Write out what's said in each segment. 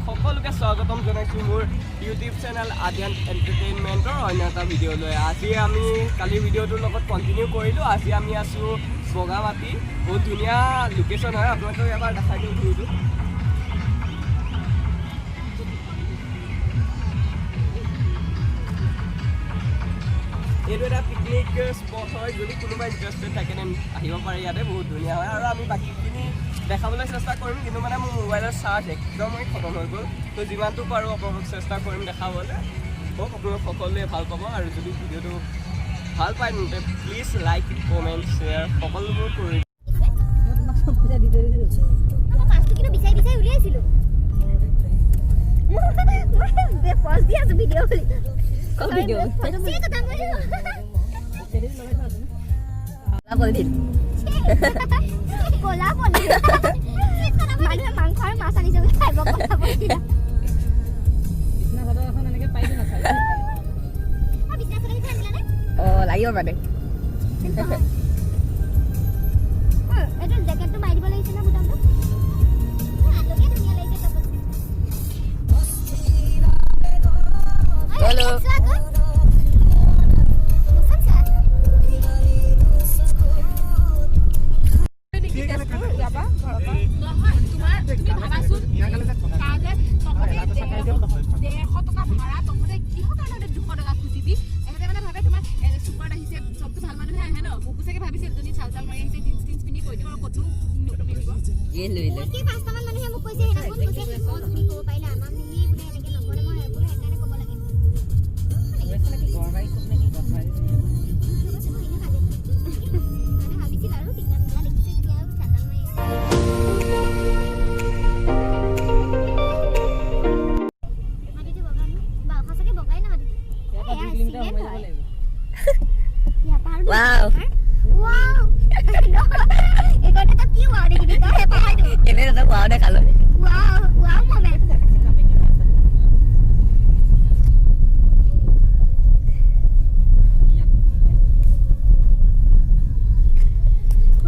সকলোকে স্বাগতম জনাইছোঁ মোৰ ইউটিউব চেনেল আদিয়ান এণ্টাৰটেইনমেণ্টৰ অন্য এটা ভিডিঅ'লৈ। আজি আমি কালি ভিডিঅ'টোৰ লগত কণ্টিনিউ কৰিলোঁ। আজি আমি আছোঁ বগামাটি, বহুত ধুনীয়া লোকেশ্যন হয়, আপোনালোকক এবাৰ দেখাই দিওঁ ভিউটো। এইটো এটা পিকনিক স্পট হয়, যদি কোনোবা ইণ্টাৰেষ্টেড থাকে আহিব পাৰে ইয়াতে, বহুত ধুনীয়া হয়। আৰু আমি বাকীখিনি দেখাবলৈ চেষ্টা কৰিম, কিন্তু মানে মোৰ মোবাইলৰ চাৰ্জ একদমেই খতম হৈ গ'ল, তো যিমানটো পাৰোঁ আপোনালোক চেষ্টা কৰিম দেখাবলৈ। হোপ আপোনালোক সকলোৱে ভাল পাব, আৰু যদি ভিডিঅ'টো ভাল পায় তেন্তে প্লিজ লাইক, কমেণ্ট, শ্বেয়াৰ সকলোবোৰ কৰি লাগিব মানে জেকেটটো মাৰি দিব লাগিছে না বুটামটো। Wow. Wow. Ikaw na tapiwa, hindi ka hepa kayo. Ini na wow na kalau. Wow, wow moment.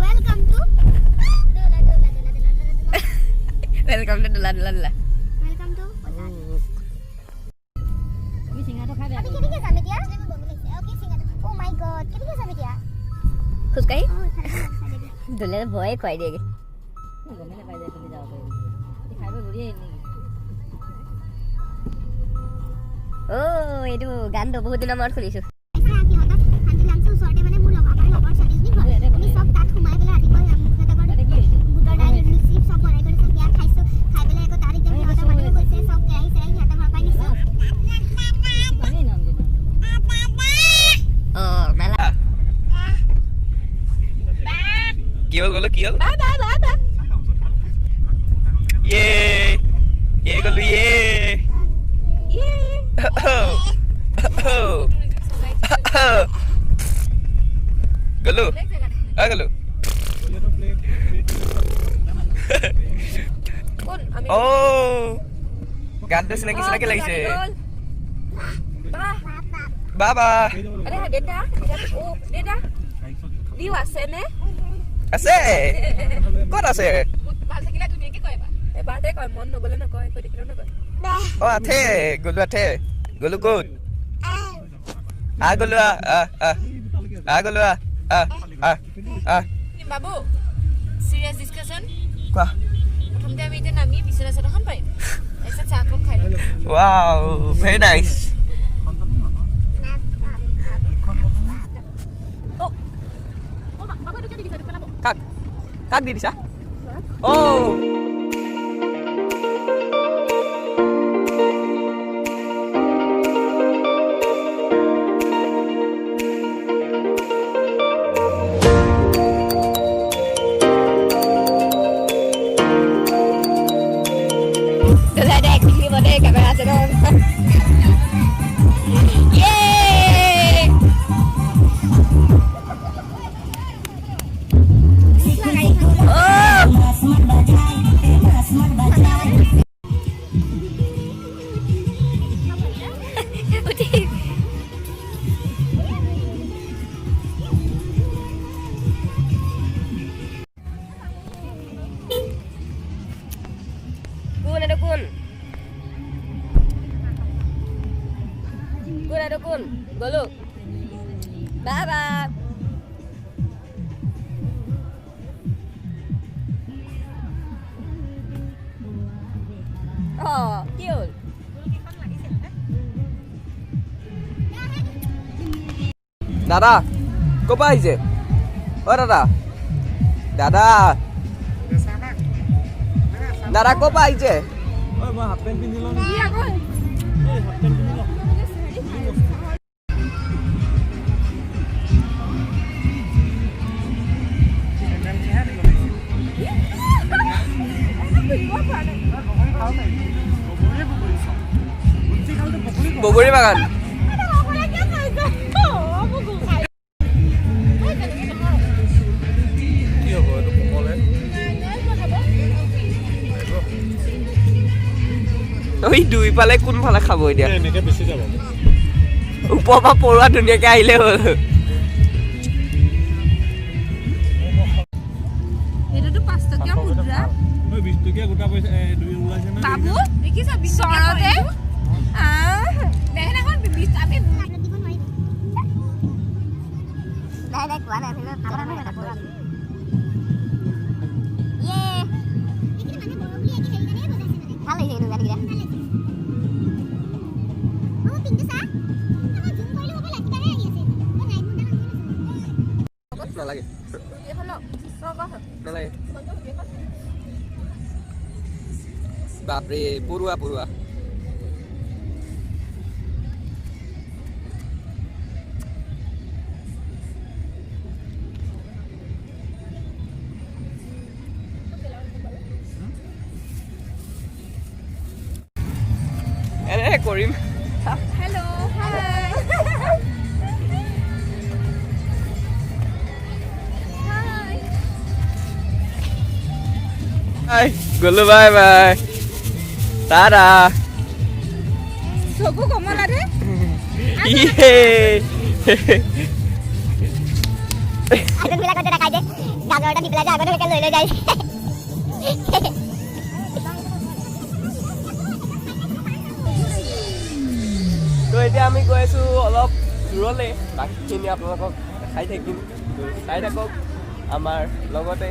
Welcome to Welcome to Dula. Welcome to Ini singa to khai de. Abi kini ke same dia? Okay singa. Oh my god, kini ke same dia? खुश कहीं दुल्हे तो भय खुआई देगी मैंने पाई दे तुम जाओ पे दिखाई पे बुरी है नहीं ओ ये तो गान तो बहुत दिन मार खुलीसु ऐसा की होता हांडी लांगसु सॉर्टे माने मु लगर स्टडीज नि घर আমি সব তাত ঘুমাই গলে ৰাতিপুৱা আমি কটা কৰে বুটৰ ডাইল ৰিসিভ সব বনাই কৰি সব ইয়াত খাইছো খাই পেলাই একো তাৰিখ দেই হতা মানুহ গৈছে সব কেৰাহী চেৰাহী হতা ঘৰ পাই নিছো মানে নাম দিনা মেলা কি হল ইয়ে গলো গলো ও গানটো চিনাকি লাগিছে বাবা আরে দেতা ও দেতা দিও আছে নে আছে ক'ত আছে ভাল থাকিলে তুমি কি কয়বা এবাৰতে কয় মন নগলে নকয় কৈ দেখিলো নকয় ও আথে গলু ক'ত গলু বাবু সিরিয়াস ডিসকাশন কোৱা প্ৰথমতে আমি এতিয়া নামি বিছনা চাদৰখন পাইম এসে চাহ কম খাই wow very nice Kak di bisa? Oh. Sudah ada activity mode kamera sedang. Kun. এইটো কোন গলো বাই বাই কি হ'ল দাদা ক'ৰ পৰা আহিছে দাদা দাদা দাদা ক'ৰ পৰা আহিছে মই হাফ পেণ্ট পিন্ধি লওঁ বগৰী বাগান দুইফালে কোনফালে খাব এতিয়া এনেকে বেছি যাব ওপৰৰ পৰা পৰুৱা ধুনীয়াকে আহিলে হ'ল এটাতো 5 টকীয়া মুদ্ৰা 20 টকীয়া গোটা পইচা দুই ওলাইছে না বাবু দেখিছা 20 টকীয়া দেখেন এখন 20 আমি দিব নোৱাৰিম নাই কোৱা নাই আপোনাৰ এটা কোৱা ইয়ে এইখিনি মানে বড় বুলি একি হেৰি কাৰণে বজাইছে মানে ভাল লাগিছে এইটো গালি দিয়া ও পিংকু সা আমাৰ জুম কৰিলে হ'ব লাকিটাৰে আহি আছে ও নাইট মুডা নালাগে এইফালে নালাগে বাপৰে পৰুৱা পৰুৱা এনে কৰিম হেল্ল' হাই গলো বাই বাই টাটা চকু কমলা ৰে ইয়ে আগত মিলা কথা দেখাই দে গাজৰটা দি পেলাই যে আগত হেকে লৈ যায় তো এতিয়া আমি গৈ আছো অলপ দূৰলৈ বাকীখিনি আপোনালোকক দেখাই থাকিম চাই থাকক আমাৰ লগতে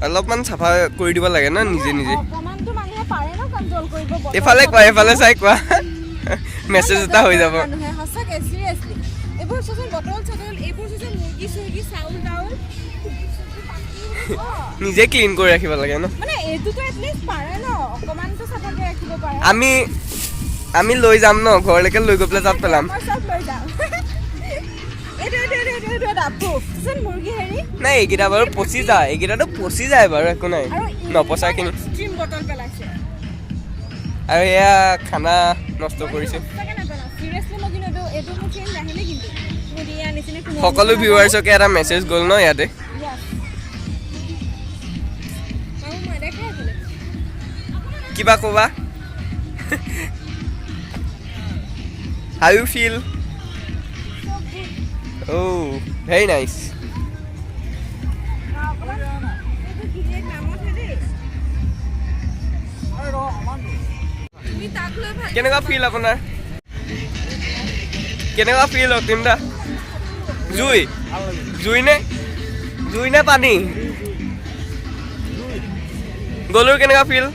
অলপমান চাফা কৰি দিব লাগে না নিজে নিজে অপমানটো মানুহে পাৰে ন কন্ট্ৰোল কৰিব এফালে কোৱা এফালে চাই কোৱা মেছেজ এটা হৈ যাব মানুহে সঁচাকে সিৰিয়াসলি এইবোৰ সচল বটল চটল এইবোৰ সচল মুৰ্গী সুৰ্গী চাউল দাউল নিজে ক্লিন কৰি ৰাখিব লাগে ন মানে এইটোতো এটলিষ্ট পাৰে ন অকমানটো চাফাকে ৰাখিব পাৰে আমি লৈ যাম ন ঘৰলৈকে লৈ গৈ পেলাই তাত পেলাম মই সব লৈ যাম এইটো আপু সন মুৰ্গী হেৰি নাই এইকেইটা বাৰু পচি যায় এইকেইটাতো পচি যায় বাৰু একো নাই নপচাখিনি ষ্ট্ৰীম বটল পেলাইছে আৰু এয়া খানা নষ্ট কৰিছে সিৰিয়াসলি মই কিন্তু এইটো মোৰ চেঞ্জ নাহিলে কিন্তু মোৰ ইয়া নিচিনা কোনো সকলো ভিউৱাৰ্ছকে এটা মেছেজ গ'ল ন ইয়াতে কিবা ক'বা how you feel oh very nice কেনেকুৱা ফিল আপোনাৰ কেনেকুৱা ফিল অক্তিম দা জুই নে পানী গলুৰ কেনেকুৱা ফিল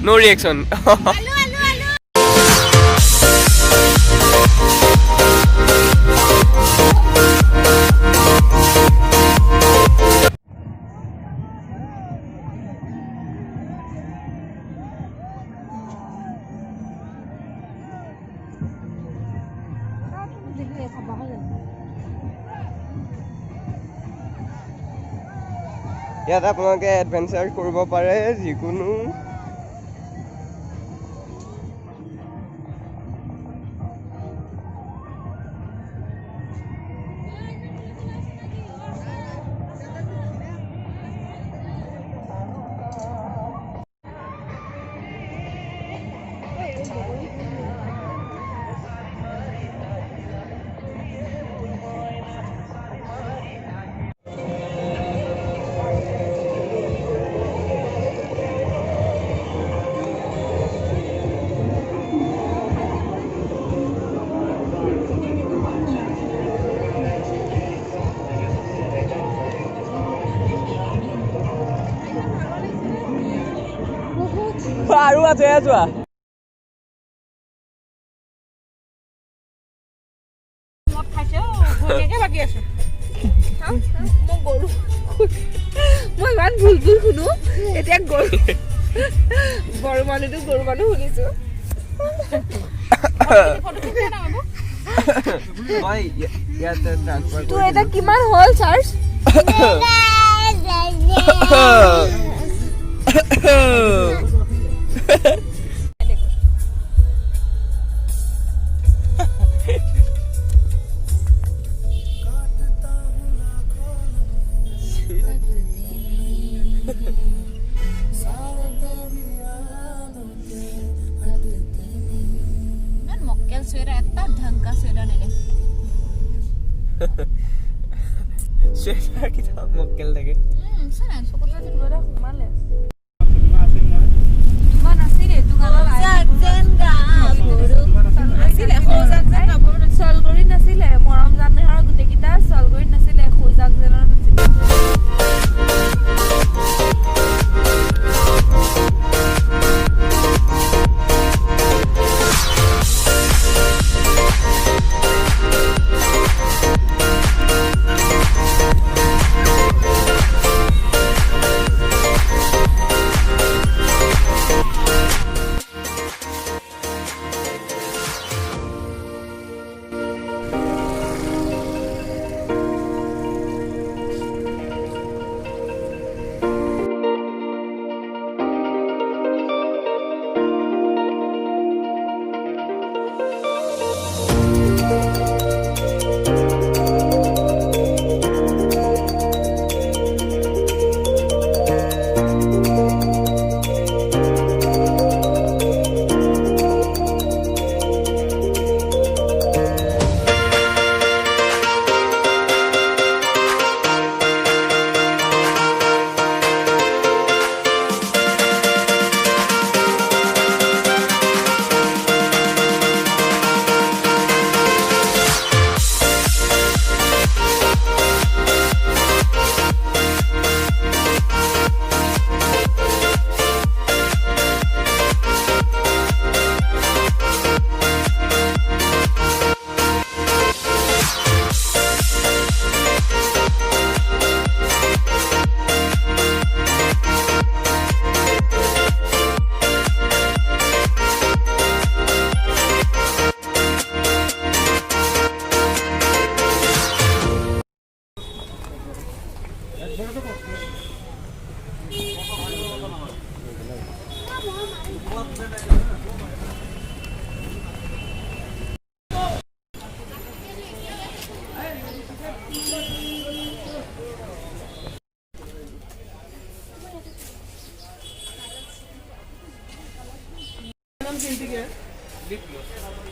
নো ৰিয়েকশ্যন ইয়াত আপোনালোকে এডভেঞ্চাৰ কৰিব পাৰে যিকোনো আৰু আছে যোৱা মই ইমান ভুল শুনো এতিয়া গৰু মানুহটো গৰু মানুহ শুনিছো তোৰ এটা কিমান হ'ল charge Sweater kita mokel lagi. Sana sokot lagi dua dah kumale. Mana sih deh tu kalau asile khozak zen na sol gori nasile moram janne har gute kita sol gori nasile khozak zen nasile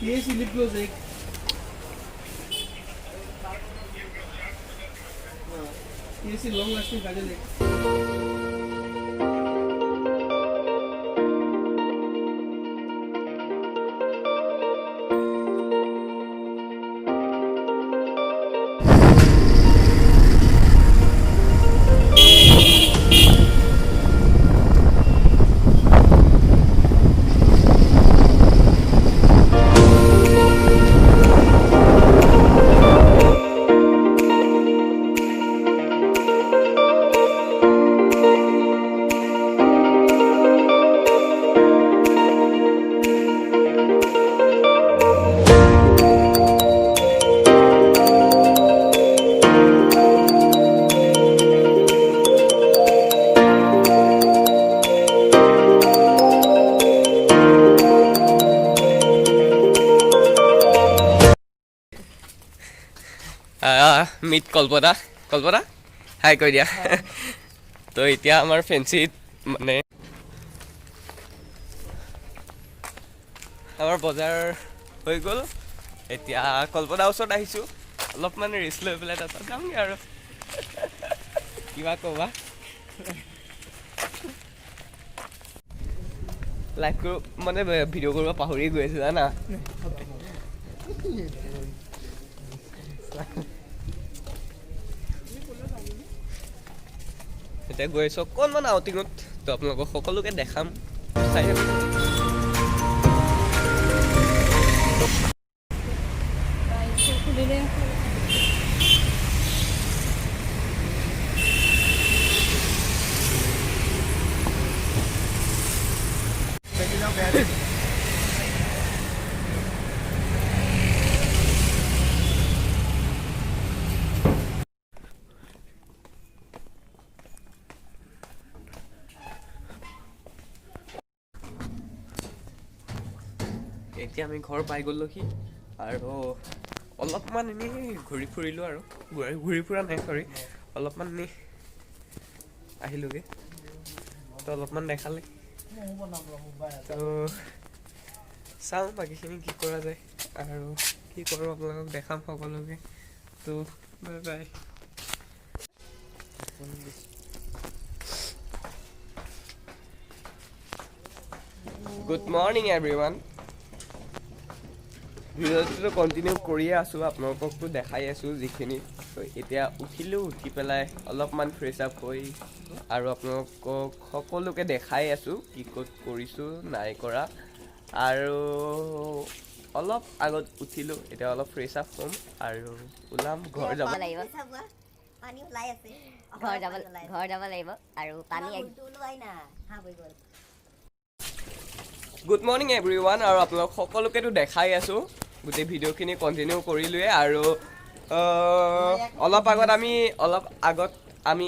P.A.C lip gloss एक P.A.C long lasting काजल एक meat কল্পনা কল্পনা হাই কৈ দিয়া তো এতিয়া আমাৰ ফেঞ্চিত মানে আমাৰ বজাৰ হৈ গ'ল এতিয়া কল্পনাৰ ওচৰত আহিছোঁ অলপমান ৰেষ্ট লৈ পেলাই তাৰপিছত যামগৈ আৰু কিবা ক'বা লাইভ কৰিব মানে ভিডিঅ' কৰিব পাহৰি গৈ আছোঁ জানা এতিয়া গৈ আছোঁ অকণমান আউটিঙত তো আপোনালোকক সকলোকে দেখাম চাই খুলিলে এতিয়া আমি ঘৰ পাই গ'লোহি আৰু অলপমান এনেই ঘূৰি ফুৰিলোঁ আৰু ঘূৰি ফুৰা নাই চৰি অলপমান এনেই আহিলোঁগৈ তো অলপমান দেখালে তো চাওঁ বাকীখিনি কি কৰা যায় আৰু কি কৰোঁ আপোনালোকক দেখাম সকলোকে তো bye bye good morning everyone ভিডিঅ'টো কণ্টিনিউ কৰিয়ে আছোঁ আপোনালোককতো দেখাই আছোঁ যিখিনি তো এতিয়া উঠিলোঁ উঠি পেলাই অলপমান ফ্ৰেছ আপ হৈ আৰু আপোনালোকক সকলোকে দেখাই আছোঁ কি ক'ত কৰিছোঁ নাই কৰা আৰু অলপ আগত উঠিলোঁ এতিয়া অলপ ফ্ৰেছ আপ হ'ম আৰু ওলাম ঘৰ যাব লাগিব পানী ওলাই আছে ঘৰ যাব লাগিব আৰু পানী ওলোৱাই না হা হৈ গ'ল গুড মৰ্ণিং এভৰিৱান আৰু আপোনালোক সকলোকেতো দেখাই আছোঁ গোটেই ভিডিঅ'খিনি কণ্টিনিউ কৰিলোৱে আৰু অলপ আগত আমি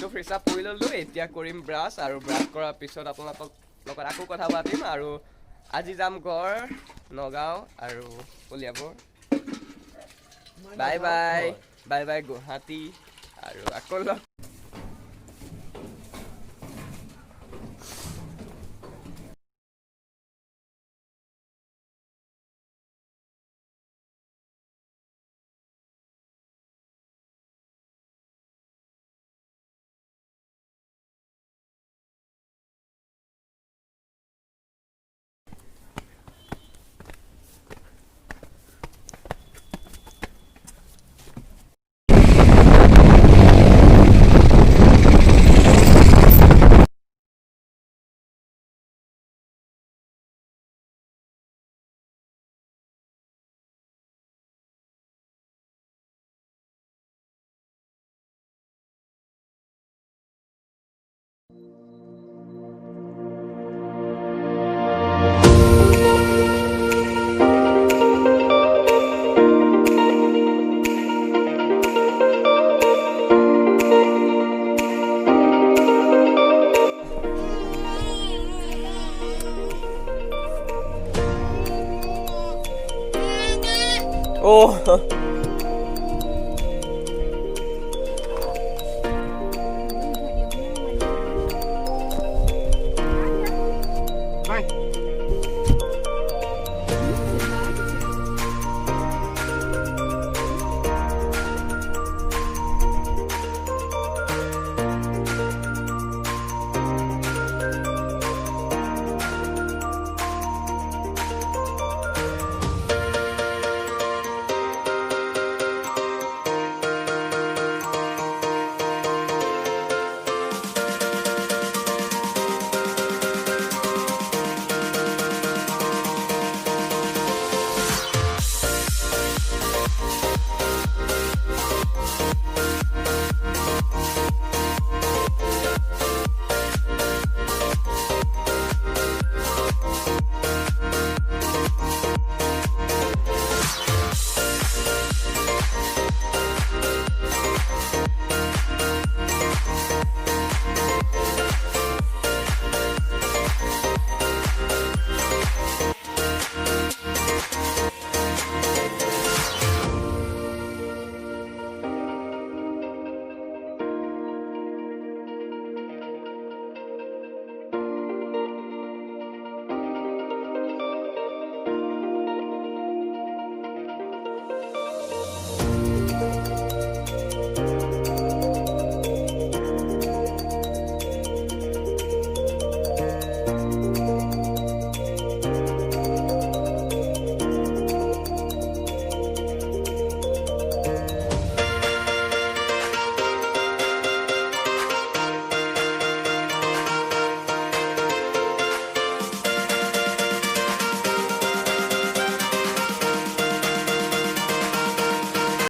ফ্ৰেছ আপ কৰি ল'লোঁ এতিয়া কৰিম ব্ৰাছ আৰু ব্ৰাছ কৰাৰ পিছত আপোনালোকৰ লগত আকৌ কথা পাতিম আৰু আজি যাম ঘৰ নগাঁও আৰু Kaliabor bye bye bye bye Guwahati আৰু আকৌ লগ Oh